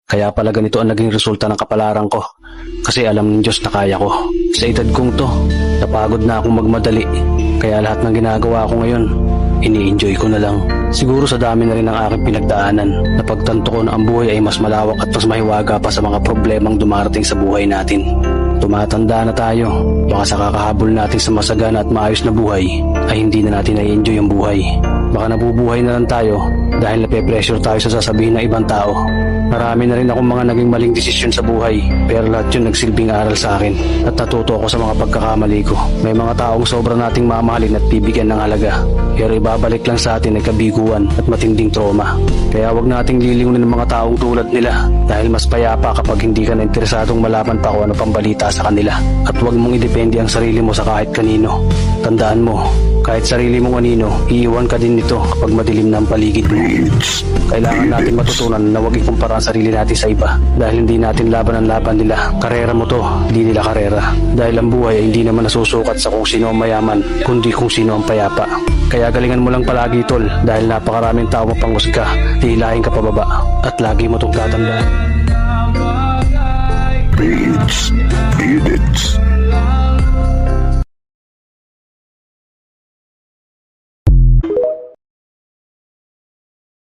Kaya pala ganito ang naging resulta ng kapalaran ko. Kasi alam ng Diyos na kaya ko. Sa edad kong to, napagod na akong magmadali. Kaya lahat ng ginagawa ko ngayon, ini-enjoy ko na lang. Siguro sa dami na rin ng aking pinagdaanan, napagtanto ko na ang buhay ay mas malawak at mas mahiwaga pa sa mga problemang dumarating sa buhay natin. Tumatanda na tayo, baka sa kakahabol natin sa masagana at maayos na buhay, ay hindi na natin na-enjoy ang buhay. Baka nabubuhay na lang tayo dahil nape-pressure tayo sa sasabihin ng ibang tao. Marami na rin akong mga naging maling desisyon sa buhay, pero lahat yun nagsilbing aral sa akin at natuto ako sa mga pagkakamali ko. May mga taong sobra nating mamahalin at bibigyan ng halaga, pero ibabalik lang sa atin ay kabiguan at matinding trauma. Kaya wag nating lilingunin ng mga taong tulad nila dahil mas payapa kapag hindi ka na interesadong malaman pa kung ano pang balita sa kanila. At wag mong idepende ang sarili mo sa kahit kanino. Tandaan mo, kahit sarili mong anino, iiwan ka din nito kapag madilim na ang paligid mo. Kailangan natin matutunan na huwag ikumpara ang sarili natin sa iba dahil hindi natin laban ang laban nila. Karera mo to, hindi nila karera. Dahil ang buhay ay hindi naman nasusukat sa kung sino ang mayaman, kundi kung sino ang payapa. Kaya galingan mo lang palagi tol dahil napakaraming tao mapanghusga, hihilahin ka pababa at lagi mo itong tatandaan. Beats, beat it.